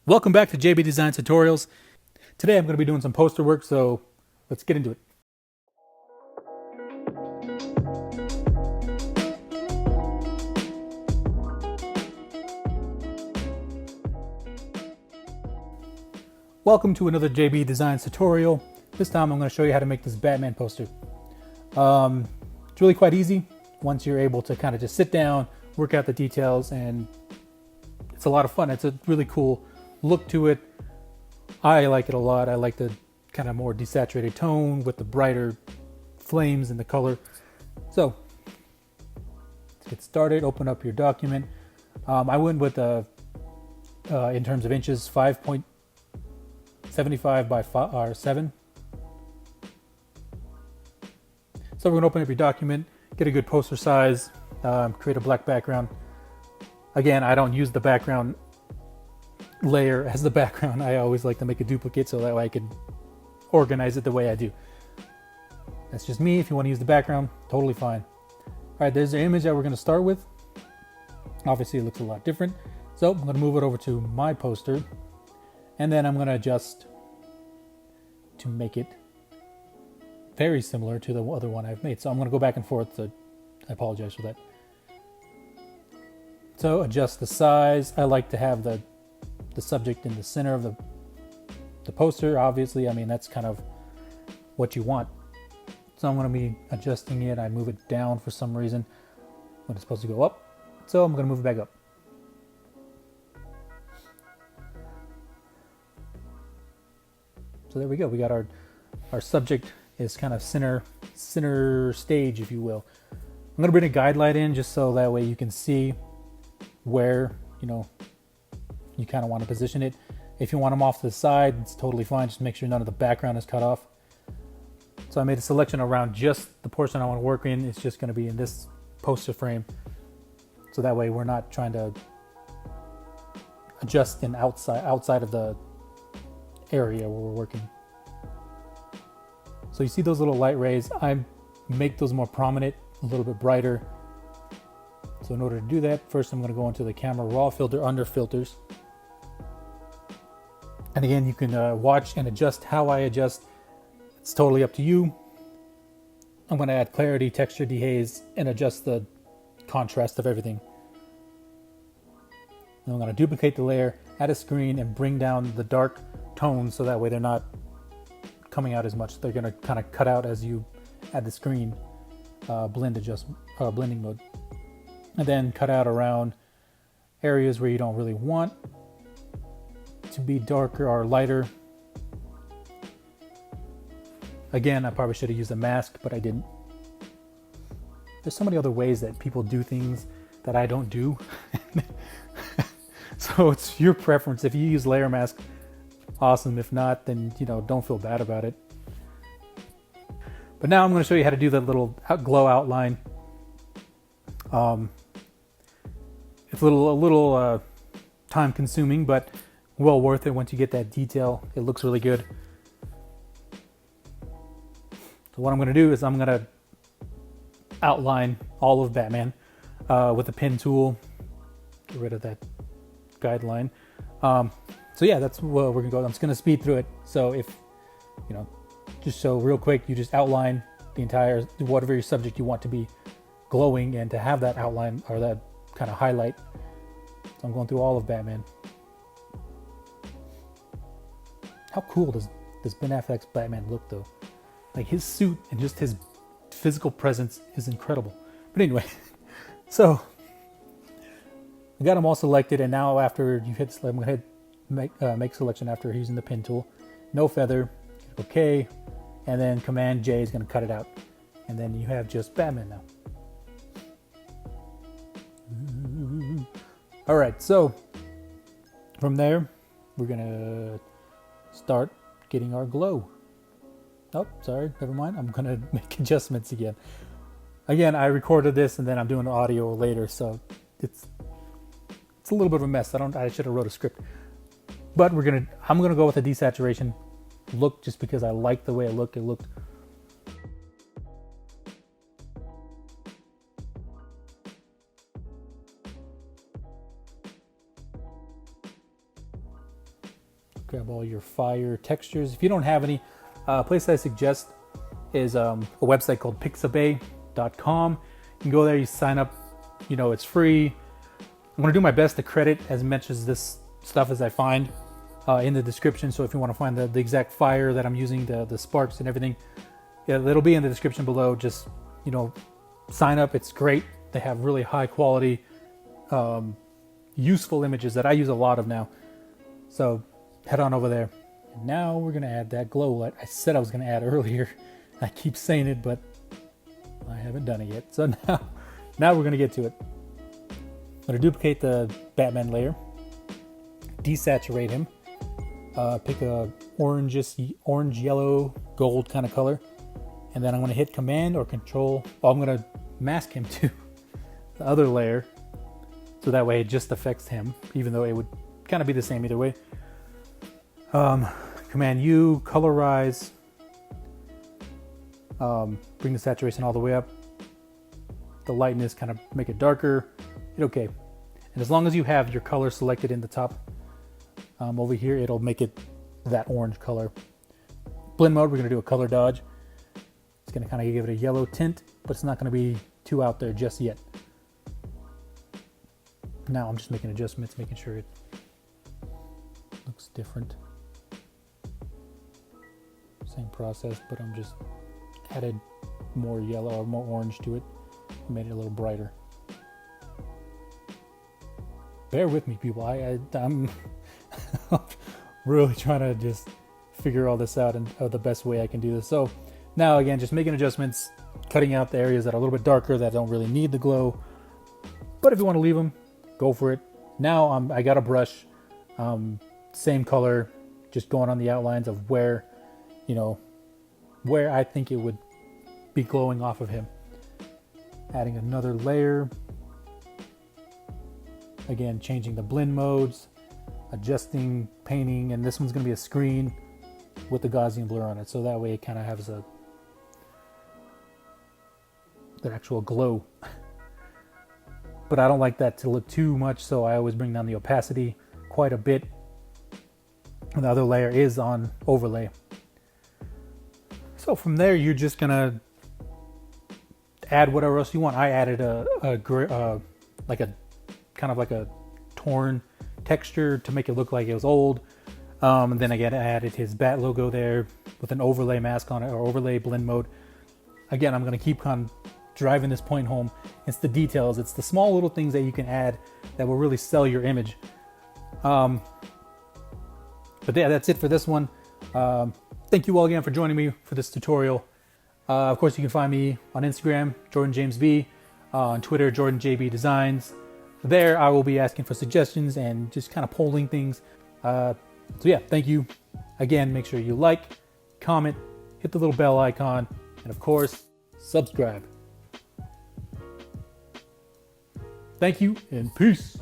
Welcome back to JB Design Tutorials. Today I'm going to be doing some poster work, so let's get into it. Welcome to another JB Designs tutorial. This time I'm going to show you how to make this Batman poster. It's really quite easy once you're able to kind of just sit down, work out the details, and it's a lot of fun. It's a really cool look to it. I like it a lot. I like the kind of more desaturated tone with the brighter flames and the color. So let's get started. Open up your document. I went with in terms of inches, 5.75 by 7. So we're going to open up your document, get a good poster size, create a black background. Again, I don't use the background layer as the background. I always like to make a duplicate so that way I can organize it the way I do. That's just me. If you want to use the background, totally fine. All right, there's the image that we're going to start with. Obviously, it looks a lot different. So I'm going to move it over to my poster, and then I'm going to adjust to make it very similar to the other one I've made. So I'm going to go back and forth. So I apologize for that. So adjust the size. I like to have the subject in the center of the poster. Obviously, I mean, that's kind of what you want. So I'm going to be adjusting it. I move it down for some reason when it's supposed to go up. So I'm going to move it back up. So there we go. We got our subject is kind of center stage, if you will. I'm going to bring a guide light in just so that way you can see where, you kind of want to position it. If you want them off to the side, it's totally fine. Just make sure none of the background is cut off. So I made a selection around just the portion I want to work in. It's just going to be in this poster frame. So that way we're not trying to adjust in outside of the area where we're working. So you see those little light rays, I make those more prominent, a little bit brighter. So in order to do that, first I'm going to go into the camera raw filter under filters. And again, you can watch and adjust how I adjust. It's totally up to you. I'm going to add clarity, texture, dehaze, and adjust the contrast of everything. And I'm going to duplicate the layer, add a screen, and bring down the dark tones so that way they're not coming out as much. They're going to kind of cut out as you add the screen blending mode. And then cut out around areas where you don't really want to be darker or lighter. Again, I probably should have used a mask, but I didn't. There's so many other ways that people do things that I don't do. So it's your preference. If you use layer mask, awesome. If not, then don't feel bad about it. But now I'm going to show you how to do that little glow outline. It's a little time consuming, but well worth it once you get that detail. It looks really good. So what I'm going to do is I'm going to outline all of Batman with the pen tool. Get rid of that guideline. So yeah, that's where we're going to go. I'm just going to speed through it. So if, just so real quick, you just outline the entire, whatever your subject you want to be glowing and to have that outline or that kind of highlight. So I'm going through all of Batman. How cool does Ben Affleck's Batman look though? Like his suit and just his physical presence is incredible. But anyway, so I got them all selected, and now after you hit, I'm going to make selection after using the pen tool. No feather, OK, and then Command J is going to cut it out, and then you have just Batman now. All right, so from there, we're going to start getting our glow. Oh, sorry, never mind. I'm going to make adjustments again. Again, I recorded this and then I'm doing the audio later, so it's a little bit of a mess. I should have wrote a script. But I'm going to go with a desaturation look just because I like the way it looked. It looked grab all your fire textures. If you don't have any, a place I suggest is a website called pixabay.com. You can go there, you sign up, you know, it's free. I'm gonna do my best to credit as much as this stuff as I find in the description. So if you want to find the exact fire that I'm using, the sparks and everything, yeah, it'll be in the description below. Just, you know, sign up. It's great. They have really high quality, useful images that I use a lot of now. So head on over there. And now we're gonna add that glow light I said I was gonna add earlier. I keep saying it, but I haven't done it yet. So now we're gonna get to it. I'm gonna duplicate the Batman layer, desaturate him, pick a orange, yellow, gold kind of color, and then I'm gonna hit Command or Control. Oh, I'm gonna mask him to the other layer, so that way it just affects him, even though it would kind of be the same either way. Command U, colorize, bring the saturation all the way up, the lightness kind of make it darker, hit OK. And as long as you have your color selected in the top over here, it'll make it that orange color. Blend mode, we're going to do a color dodge. It's going to kind of give it a yellow tint, but it's not going to be too out there just yet. Now I'm just making adjustments, making sure it looks different. Same process, but I'm just added more yellow or more orange to it, made it a little brighter. Bear with me, people. I'm really trying to just figure all this out and the best way I can do this. So now again, just making adjustments, cutting out the areas that are a little bit darker that don't really need the glow. But if you want to leave them, go for it. Now I got a brush, same color, just going on the outlines of where, you know, where I think it would be glowing off of him. Adding another layer. Again, changing the blend modes, adjusting painting, and this one's going to be a screen with the Gaussian blur on it, so that way it kind of has that actual glow. But I don't like that to look too much, so I always bring down the opacity quite a bit. And the other layer is on overlay. So from there, you're just gonna add whatever else you want. I added like a kind of like a torn texture to make it look like it was old. And then again, I added his bat logo there with an overlay mask on it, or overlay blend mode. Again, I'm gonna keep on driving this point home. It's the details, it's the small little things that you can add that will really sell your image. But yeah, that's it for this one. Thank you all again for joining me for this tutorial. Of course, you can find me on Instagram, Jordan James V, on Twitter, Jordan JB Designs. There, I will be asking for suggestions and just kind of polling things. So yeah, thank you. Again, make sure you like, comment, hit the little bell icon, and of course, subscribe. Thank you and peace.